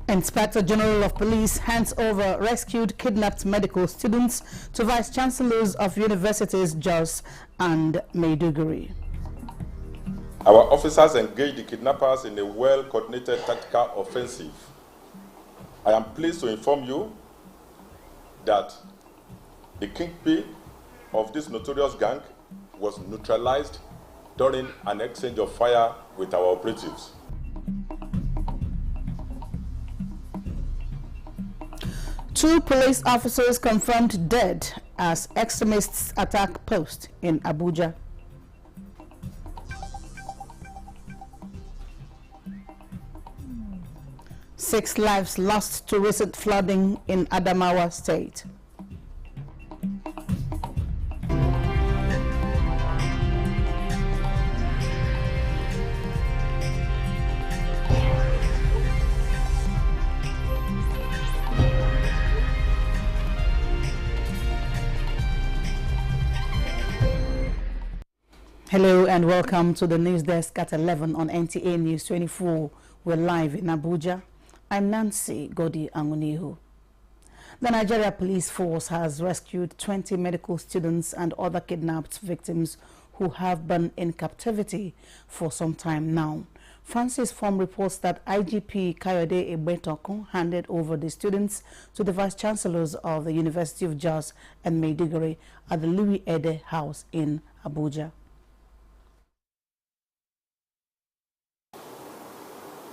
Inspector General of Police hands over rescued kidnapped medical students to Vice Chancellors of Universities Jos and Maiduguri. Our officers engaged the kidnappers in a well-coordinated tactical offensive. I am pleased to inform you that the kingpin of this notorious gang was neutralized during an exchange of fire with our operatives. Two police officers confirmed dead as extremists attack post in Abuja. Six lives lost to recent flooding in Adamawa State. Hello and welcome to the news desk at 11 on Nta News 24. We're live in Abuja. I'm Nancy Godi Angunihu. The Nigeria Police Force has rescued 20 medical students and other kidnapped victims who have been in captivity for some time now. Francis Form reports that IGP Kayode Egbetokun handed over the students to the Vice Chancellors of the University of Jos and Maiduguri at the Louis Ede House in Abuja.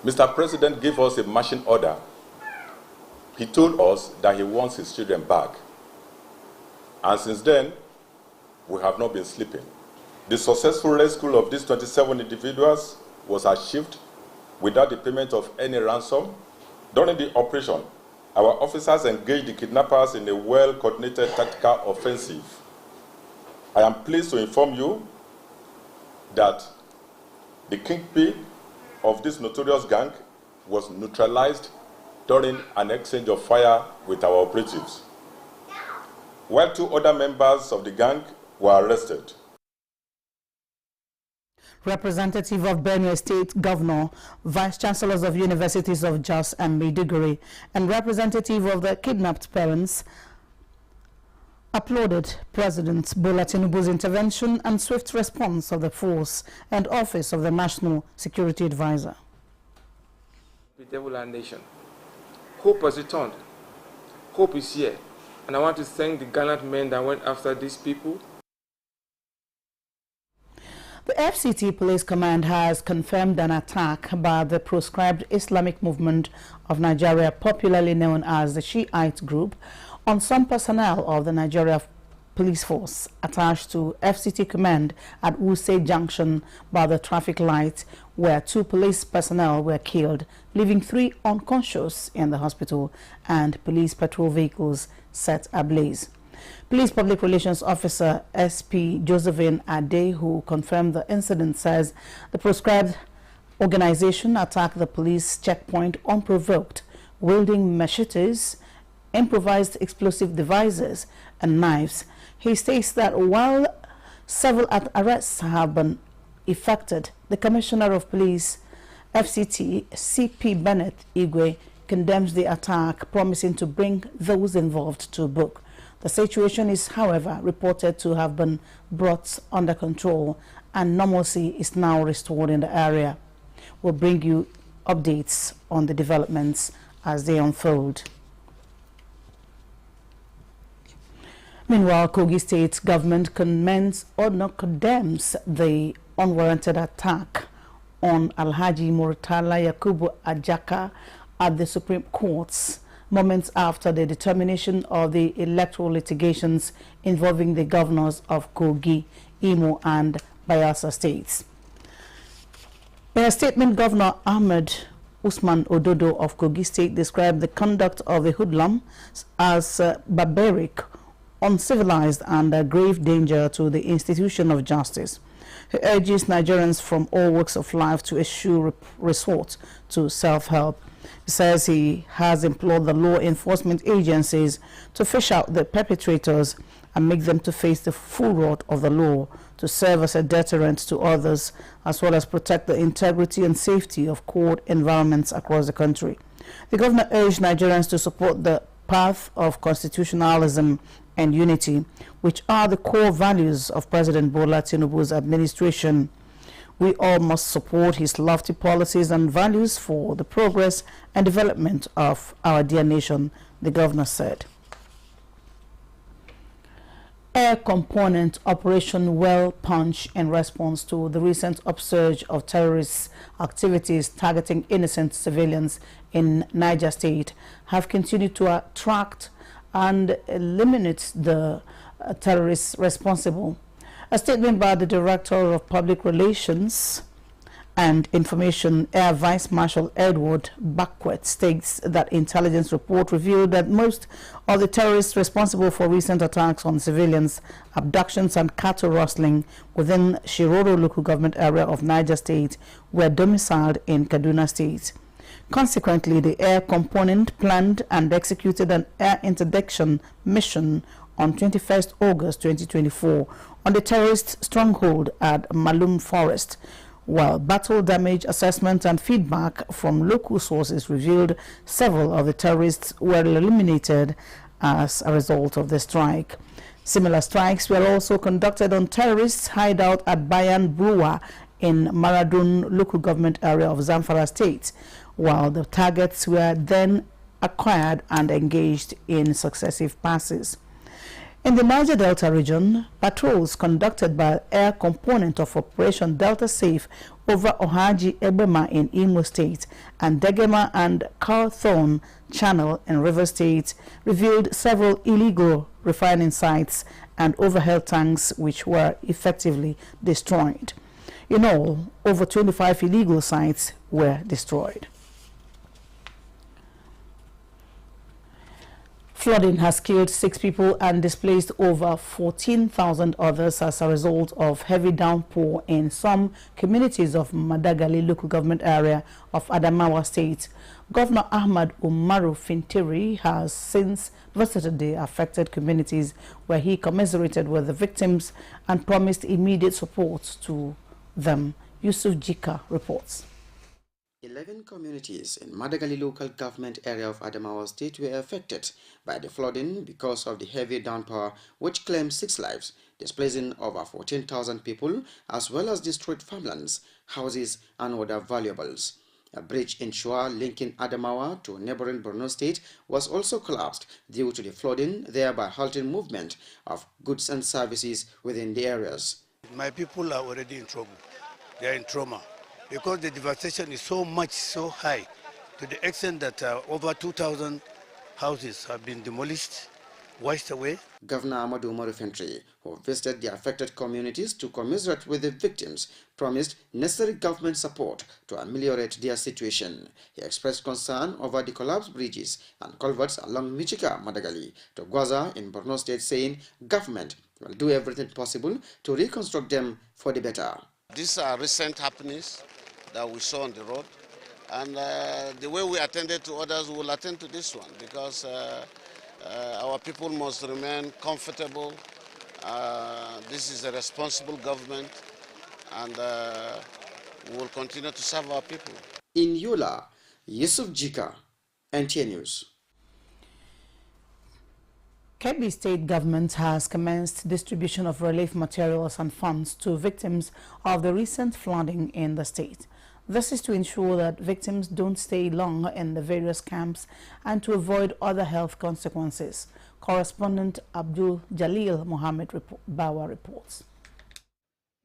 Mr. President gave us a marching order. He told us that he wants his children back. And since then, we have not been sleeping. The successful rescue of these 27 individuals was achieved without the payment of any ransom. During the operation, our officers engaged the kidnappers in a well-coordinated tactical offensive. I am pleased to inform you that the kingpin of this notorious gang was neutralized during an exchange of fire with our operatives, while two other members of the gang were arrested. Representative of Benue State Governor, Vice Chancellors of Universities of Jos and Maiduguri, and representative of the kidnapped parents applauded President Bola Tinubu's intervention and swift response of the force and Office of the National Security Advisor. Our nation. Hope has returned. Hope is here. And I want to thank the gallant men that went after these people. The FCT Police Command has confirmed an attack by the proscribed Islamic movement of Nigeria, popularly known as the Shiite group, on some personnel of the Nigeria Police Force attached to FCT Command at Wuse Junction by the traffic light, where two police personnel were killed, leaving 3 unconscious in the hospital and police patrol vehicles set ablaze. Police Public Relations Officer SP Josephine Ade, who confirmed the incident, says the proscribed organization attacked the police checkpoint unprovoked, wielding machetes, improvised explosive devices and knives. He states that while several arrests have been effected, the Commissioner of Police, FCT, CP Bennett Igwe, condemns the attack, promising to bring those involved to book. The situation is, however, reported to have been brought under control and normalcy is now restored in the area. We'll bring you updates on the developments as they unfold. Meanwhile, Kogi State government condemns the unwarranted attack on Alhaji Murtala Yakubu Ajaka at the Supreme Courts, moments after the determination of the electoral litigations involving the governors of Kogi, Imo and Bayelsa states. In a statement, Governor Ahmed Usman Ododo of Kogi State described the conduct of the hoodlums as barbaric, uncivilized and a grave danger to the institution of justice. He urges Nigerians from all walks of life to eschew resort to self-help. He says he has implored the law enforcement agencies to fish out the perpetrators and make them to face the full wrath of the law to serve as a deterrent to others, as well as protect the integrity and safety of court environments across the country. The governor urged Nigerians to support the path of constitutionalism and unity, which are the core values of President Bola Tinubu's administration. We all must support his lofty policies and values for the progress and development of our dear nation, the governor said. Air component Operation Well Punch in response to the recent upsurge of terrorist activities targeting innocent civilians in Niger State have continued to attract and eliminate the terrorists responsible. A statement by the Director of Public Relations and Information, Air Vice Marshal Edward Backwet, states that intelligence report revealed that most of the terrorists responsible for recent attacks on civilians, abductions and cattle rustling within Shiroro local government area of Niger State were domiciled in Kaduna State. Consequently, the air component planned and executed an air interdiction mission on 21st August 2024 on the terrorist stronghold at Malum Forest, while battle damage assessment and feedback from local sources revealed several of the terrorists were eliminated as a result of the strike. Similar strikes were also conducted on terrorists' hideout at Bayan Brewer in Maradun local government area of Zamfara State, while the targets were then acquired and engaged in successive passes. In the Niger Delta region, patrols conducted by air component of Operation Delta Safe over Ohaji Ebema in Imo State and Degema and Carthorne Channel in River State revealed several illegal refining sites and overhead tanks which were effectively destroyed. In all, over 25 illegal sites were destroyed. Flooding has killed 6 people and displaced over 14,000 others as a result of heavy downpour in some communities of Madagali local government area of Adamawa State. Governor Ahmad Umaru Fintiri has since visited the affected communities where he commiserated with the victims and promised immediate support to them. Yusuf Jika reports. 11 communities in Madagali local government area of Adamawa State were affected by the flooding because of the heavy downpour, which claimed 6 lives, displacing over 14,000 people, as well as destroyed farmlands, houses, and other valuables. A bridge in Shua linking Adamawa to neighboring Borno State was also collapsed due to the flooding, thereby halting movement of goods and services within the areas. My people are already in trouble. They are in trauma, because the devastation is so much, so high, to the extent that over 2,000 houses have been demolished, washed away. Governor Ahmadu Umaru Fintiri, who visited the affected communities to commiserate with the victims, promised necessary government support to ameliorate their situation. He expressed concern over the collapsed bridges and culverts along Michika, Madagali to Gwaza in Borno State, saying government will do everything possible to reconstruct them for the better. These are recent happenings that we saw on the road, and the way we attended to others, we will attend to this one, because our people must remain comfortable. This is a responsible government, and we will continue to serve our people. In Yola, Yusuf Jika, Nta News. Kebbi State government has commenced distribution of relief materials and funds to victims of the recent flooding in the state. This is to ensure that victims don't stay long in the various camps and to avoid other health consequences. Correspondent Abdul Jalil Mohammed Bawa reports.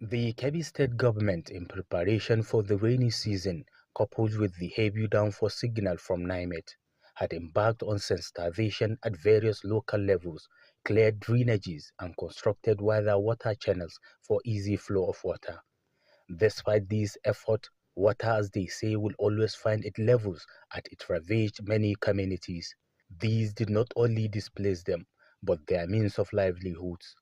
The Kebbi State government, in preparation for the rainy season, coupled with the heavy downpour signal from NIMET, had embarked on sensitization at various local levels, cleared drainages and constructed wider water channels for easy flow of water. Despite these efforts, water, as they say, will always find its levels as it ravaged many communities. These did not only displace them, but their means of livelihoods.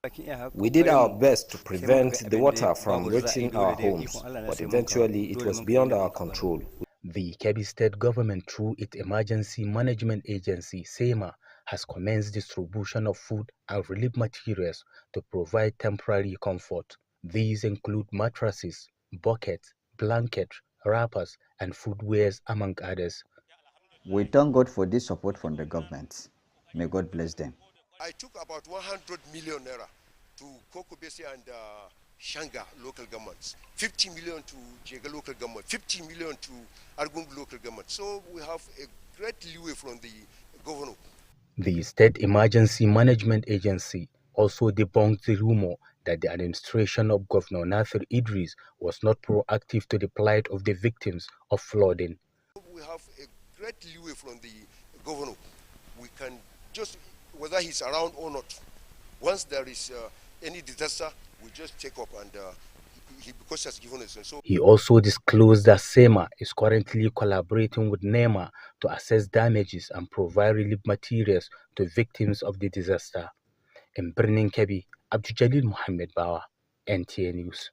We did our best to prevent the water from reaching our homes, but eventually it was beyond our control. The Kebbi State government, through its Emergency Management Agency, SEMA, has commenced distribution of food and relief materials to provide temporary comfort. These include mattresses, buckets, blankets, wrappers, and foodwares, among others. We thank God for this support from the government. May God bless them. I took about 100 million naira to Kokobesi and Shanga local governments, 50 million to Jega local government, 50 million to Argungu local government. So we have a great leeway from the governor. The State Emergency Management Agency also debunked the rumor that the administration of Governor Nasir Idris was not proactive to the plight of the victims of flooding. We have a great leeway from the governor. We can just, whether he's around or not, once there is any disaster, we just take up and because he has given us. So he also disclosed that SEMA is currently collaborating with NEMA to assess damages and provide relief materials to victims of the disaster. In Birnin Kebbi, Abdul Muhammad Bawa, Nta News.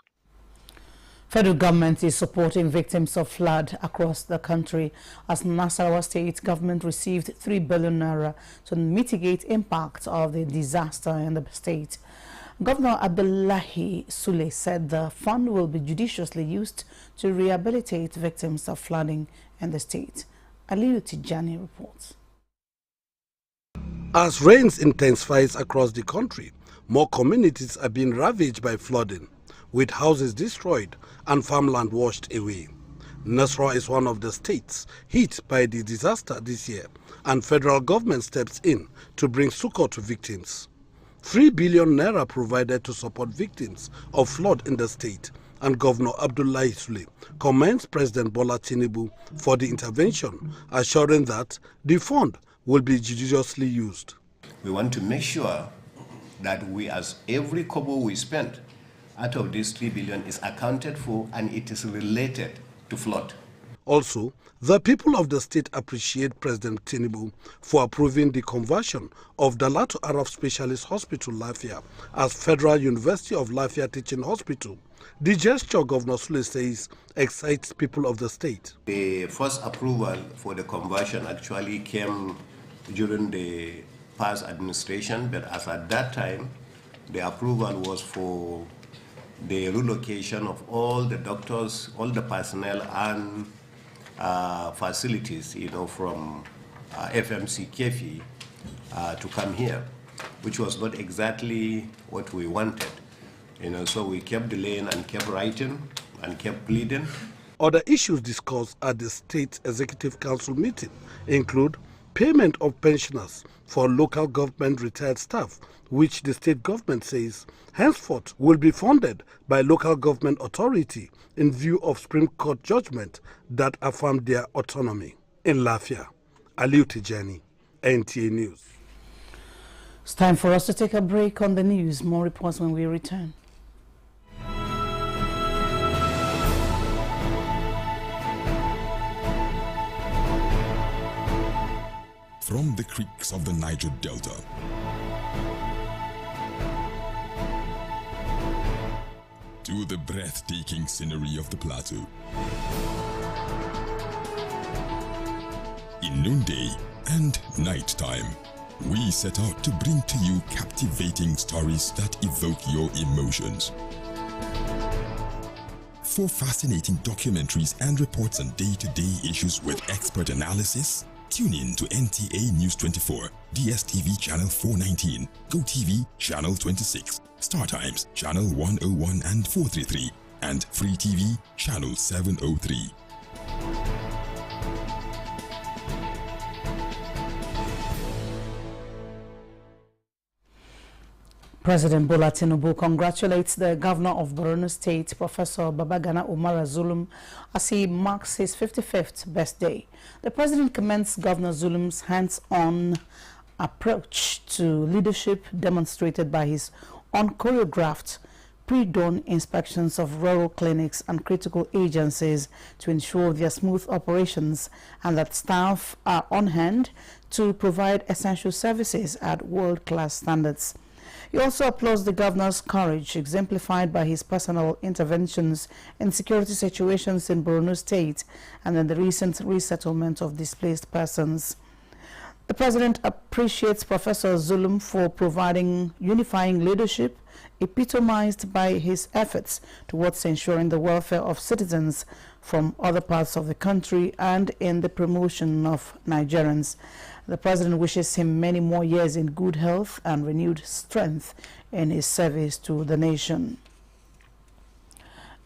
Federal government is supporting victims of flood across the country as Nasarawa State government received 3 billion naira to mitigate impact of the disaster in the state. Governor Abdullahi Sule said the fund will be judiciously used to rehabilitate victims of flooding in the state. Aliyu Tijani reports. As rains intensifies across the country, more communities are being ravaged by flooding, with houses destroyed and farmland washed away. Nasarawa is one of the states hit by the disaster this year, and federal government steps in to bring succor to victims. 3 billion naira provided to support victims of flood in the state, and Governor Abdullahi Sule commends President Bola Tinubu for the intervention, assuring that the fund will be judiciously used. We want to make sure that every kobo we spend out of this 3 billion is accounted for and it is related to flood. Also, the people of the state appreciate President Tinubu for approving the conversion of the Lato Araf Specialist Hospital Lafia as Federal University of Lafia Teaching Hospital. The gesture, Governor Sule says, excites people of the state. The first approval for the conversion actually came during the past administration, but as at that time, the approval was for the relocation of all the doctors, all the personnel and facilities, from FMC Kefi to come here, which was not exactly what we wanted. So we kept delaying and kept writing and kept pleading. Other issues discussed at the State Executive Council meeting include payment of pensioners for local government retired staff, which the state government says henceforth will be funded by local government authority in view of Supreme Court judgment that affirmed their autonomy. In Lafia, Aliyu Tijani, Nta News. It's time for us to take a break on the news. More reports when we return. From the creeks of the Niger Delta to the breathtaking scenery of the plateau, in noonday and nighttime, we set out to bring to you captivating stories that evoke your emotions. For fascinating documentaries and reports on day-to-day issues with expert analysis, tune in to Nta News24, DSTV channel 419, GoTV channel 26, StarTimes channel 101 and 433, and Free TV channel 703. President Bola Tinubu congratulates the Governor of Borno State, Professor Babagana Umara Zulum, as he marks his 55th birthday. The President commends Governor Zulum's hands-on approach to leadership demonstrated by his unchoreographed pre-dawn inspections of rural clinics and critical agencies to ensure their smooth operations and that staff are on hand to provide essential services at world-class standards. He also applauds the governor's courage, exemplified by his personal interventions in security situations in Borno State and in the recent resettlement of displaced persons. The president appreciates Professor Zulum for providing unifying leadership epitomized by his efforts towards ensuring the welfare of citizens from other parts of the country and in the promotion of Nigerians. The president wishes him many more years in good health and renewed strength in his service to the nation.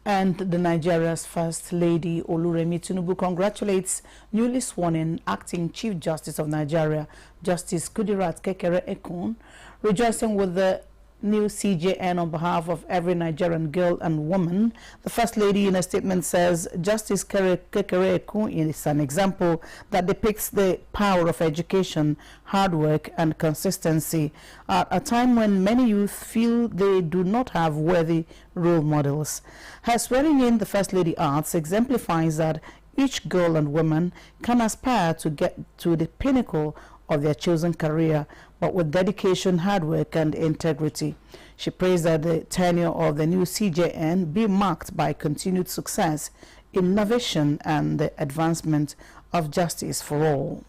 And the Nigeria's First Lady Oluremi Tinubu congratulates newly sworn-in Acting Chief Justice of Nigeria, Justice Kudirat Kekere-Ekun, rejoicing with the new CJN on behalf of every Nigerian girl and woman. The First Lady in a statement says Justice Kekere-Ekun is an example that depicts the power of education, hard work and consistency at a time when many youth feel they do not have worthy role models. Her swearing in, the First Lady adds, exemplifies that each girl and woman can aspire to get to the pinnacle of their chosen career, but with dedication, hard work and integrity. She prays that the tenure of the new CJN be marked by continued success, innovation and the advancement of justice for all.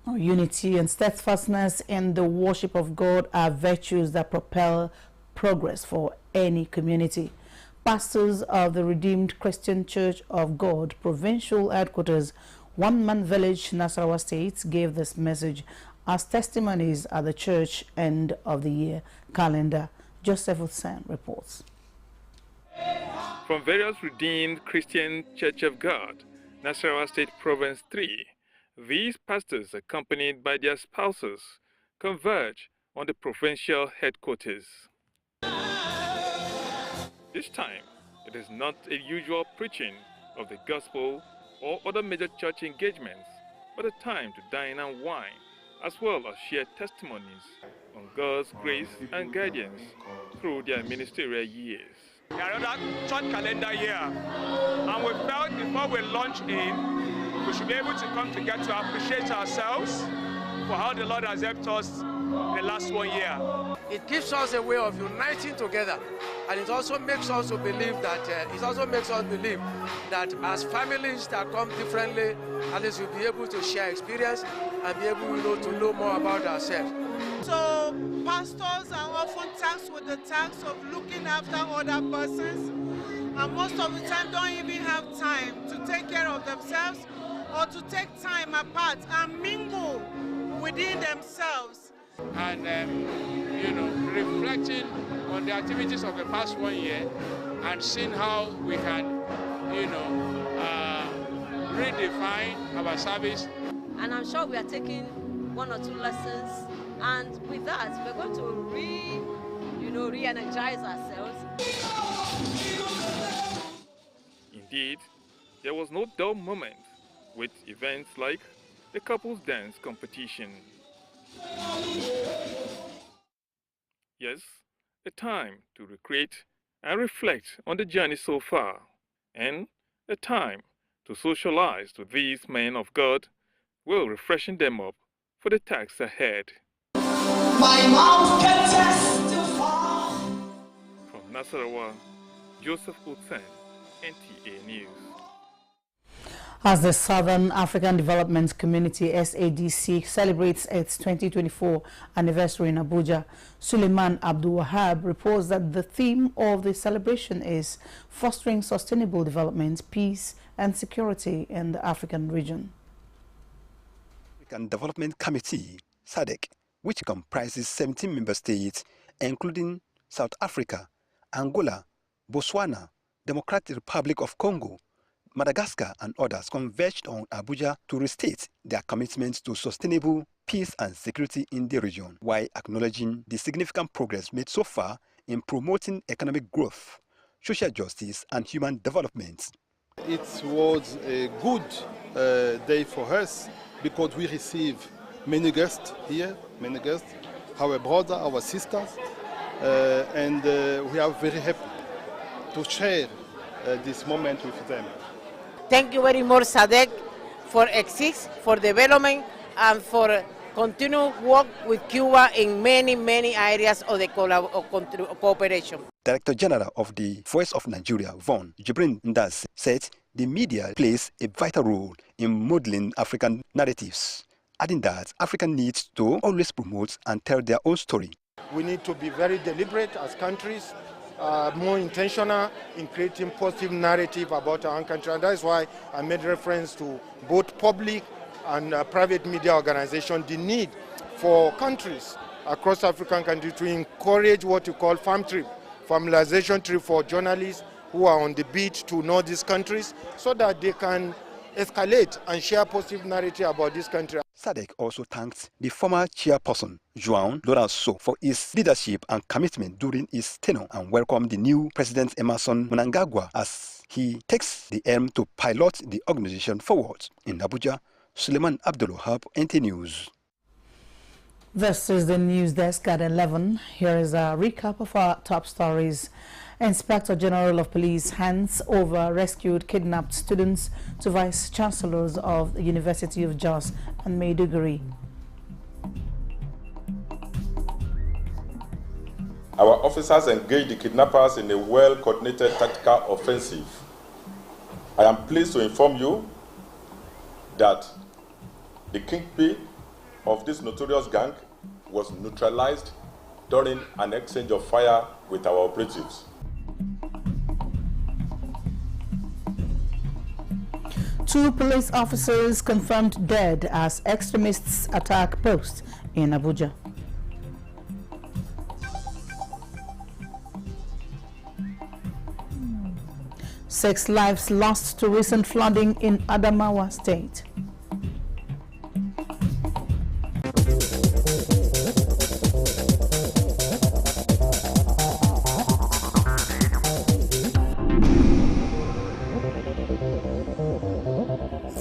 Unity and steadfastness in the worship of God are virtues that propel progress for any community. Pastors of the Redeemed Christian Church of God Provincial Headquarters, One Man Village, Nasarawa State, gave this message as testimonies at the church end of the year calendar. Joseph Hussain reports. From various Redeemed Christian Church of God, Nasarawa State Province 3, these pastors, accompanied by their spouses, converge on the provincial headquarters. This time, it is not a usual preaching of the gospel or other major church engagements, but a time to dine and wine, as well as share testimonies on God's grace and guidance through their ministerial years. Another church calendar year, and we felt before we launch in, we should be able to come together to appreciate ourselves for how the Lord has helped us the last 1 year. It gives us a way of uniting together, and it also makes us to believe that as families that come differently, at least we'll be able to share experience and be able to know more about ourselves. So pastors are often tasked with the task of looking after other persons, and most of the time don't even have time to take care of themselves or to take time apart and mingle within themselves. And reflecting on the activities of the past 1 year and seeing how we can redefine our service. And I'm sure we are taking 1 or 2 lessons, and with that we're going to re-energize ourselves. Indeed, there was no dull moment with events like the couples dance competition. Yes, a time to recreate and reflect on the journey so far, and a time to socialize with these men of God, while refreshing them up for the task ahead. My mouth can testify. From Nasarawa, Joseph Hussain, NTA News. As the Southern African Development Community SADC celebrates its 2024 anniversary in Abuja, Suleiman Abdul Wahab reports that the theme of the celebration is fostering sustainable development, peace and security in the African region. African Development Committee, SADC, which comprises 17 member states, including South Africa, Angola, Botswana, Democratic Republic of Congo, Madagascar and others, converged on Abuja to restate their commitment to sustainable peace and security in the region, while acknowledging the significant progress made so far in promoting economic growth, social justice and human development. It was a good day for us because we receive many guests here, our brothers, our sisters, and we are very happy to share this moment with them. Thank you very much, SADC, for exist, for development, and for continue work with Cuba in many areas of the cooperation. Director General of the Voice of Nigeria, Von Jibrin Ndas, said the media plays a vital role in modeling African narratives, adding that Africa needs to always promote and tell their own story. We need to be very deliberate as countries, more intentional in creating positive narrative about our own country. And that's why I made reference to both public and private media organizations, the need for countries across African countries to encourage what you call farm trip, familiarization trip for journalists who are on the beat to know these countries so that they can escalate and share positive narrative about this country. SADC also thanked the former chairperson, João Lourenço, for his leadership and commitment during his tenure and welcomed the new President Emerson Mnangagwa as he takes the aim to pilot the organization forward. In Abuja, Suleiman Abdulwahab, Nta News. This is the news desk at 11. Here is a recap of our top stories. Inspector General of Police hands over rescued kidnapped students to Vice Chancellors of the University of Jos and Maiduguri. Our officers engaged the kidnappers in a well-coordinated tactical offensive. I am pleased to inform you that the kingpin of this notorious gang was neutralized during an exchange of fire with our operatives. Two police officers confirmed dead as extremists attack post in Abuja. Six lives lost to recent flooding in Adamawa State.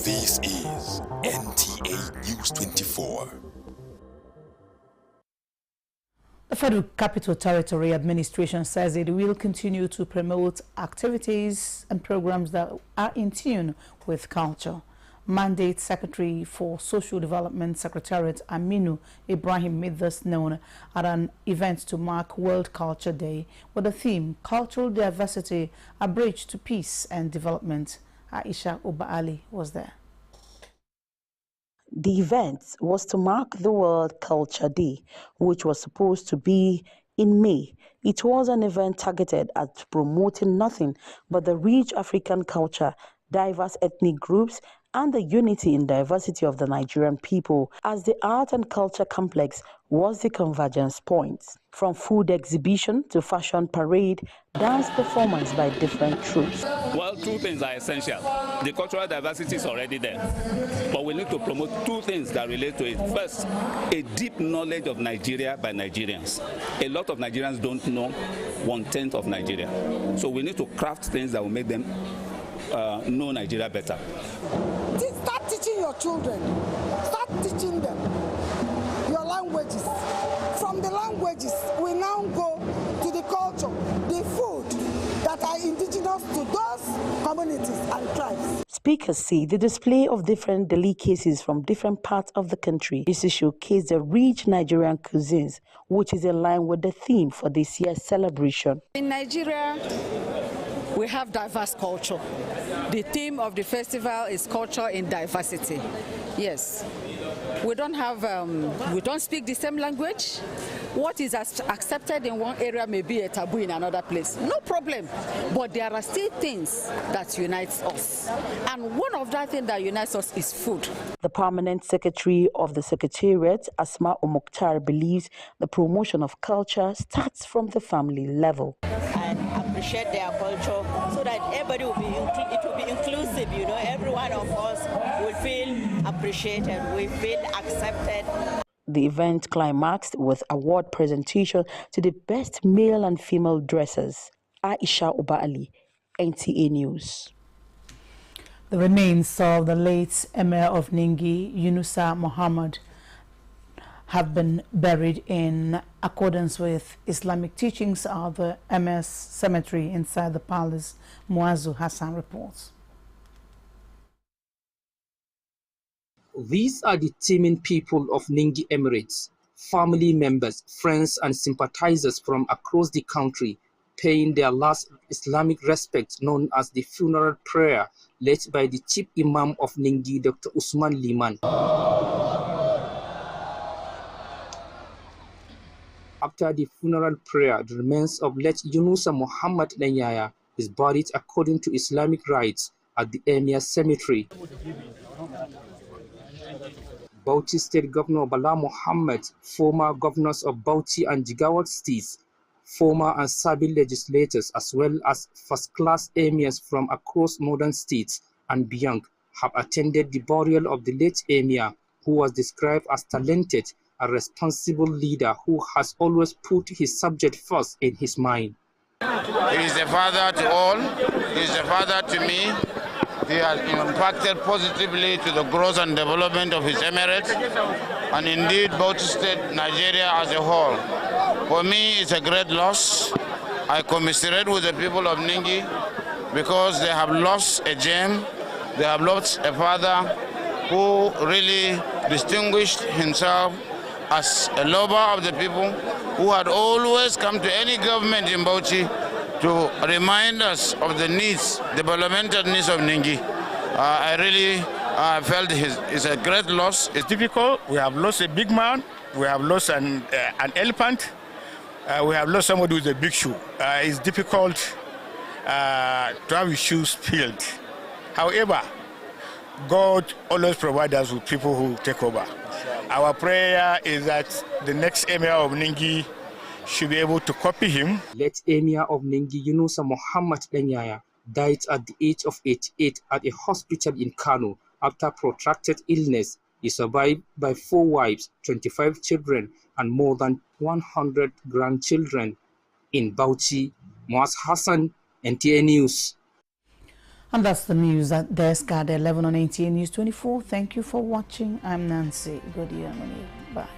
This is Nta News 24. The Federal Capital Territory Administration says it will continue to promote activities and programs that are in tune with culture. Mandate Secretary for Social Development Secretariat Aminu Ibrahim made this known at an event to mark World Culture Day with the theme Cultural Diversity, a Bridge to Peace and Development. Aisha Uba-Ali was there. The event was to mark the World Culture Day, which was supposed to be in May. It was an event targeted at promoting nothing but the rich African culture, diverse ethnic groups, and the unity and diversity of the Nigerian people, as the art and culture complex was the convergence point. From food exhibition to fashion parade, dance performance by different troops. Well, two things are essential. The cultural diversity is already there, but we need to promote two things that relate to it. First, a deep knowledge of Nigeria by Nigerians. A lot of Nigerians don't know 1/10 of Nigeria. So we need to craft things that will make them know Nigeria better. Start teaching your children. Start teaching them your languages. From the languages, we now go to the culture, the food that are indigenous to those communities and tribes. Speakers say the display of different delicacies from different parts of the country is to showcase the rich Nigerian cuisines, which is in line with the theme for this year's celebration. In Nigeria, we have diverse culture. The theme of the festival is culture in diversity. Yes, we don't speak the same language. What is accepted in one area may be a taboo in another place. No problem. But there are still things that unites us. And one of that things that unites us is food. The permanent secretary of the Secretariat, Asma Mukhtar, believes the promotion of culture starts from the family level. And appreciate their culture so that everybody will be it will be inclusive, you know, every one of us will feel appreciated, we feel accepted. The event climaxed with award presentation to the best male and female dressers. Aisha Uba-Ali, NTA News. The remains of the late Emir of Ningi, Yunusa Muhammad, have been buried in accordance with Islamic teachings of the Emir's cemetery inside the palace, Muazu Hassan reports. These are the teeming people of Ningi Emirates, family members, friends and sympathizers from across the country, paying their last Islamic respect known as the funeral prayer led by the chief imam of Ningi, Dr. Usman Liman. After the funeral prayer, the remains of late Yunusa Muhammad Danyaya is buried according to Islamic rites at the Emir Cemetery. Bauchi State Governor Bala Muhammad, former governors of Bauchi and Jigawa states, former and serving legislators, as well as first-class emirs from across northern states and beyond, have attended the burial of the late emir, who was described as talented, a responsible leader who has always put his subject first in his mind. He is a father to all. He is a father to me. He has impacted positively to the growth and development of his emirate, and indeed Bauchi State, Nigeria as a whole. For me, it's a great loss. I commiserate with the people of Ningi because they have lost a gem. They have lost a father who really distinguished himself as a lover of the people, who had always come to any government in Bauchi to remind us of the needs, developmental needs of Ningi. I really felt it's a great loss. It's difficult. We have lost a big man. We have lost an elephant. We have lost somebody with a big shoe. It's difficult to have his shoes filled. However, God always provides us with people who take over. Our prayer is that the next emir of Ningi should be able to copy him. Late emir of Ningi, Yunusa Muhammad Danyaya, died at the age of 88 at a hospital in Kano after protracted illness. He survived by 4 wives, 25 children, and more than 100 grandchildren. In Bauchi, Muaz Hassan, Nta News. And that's the news at desk at 11 on Nta News 24. Thank you for watching. I'm Nancy. Good evening. Bye.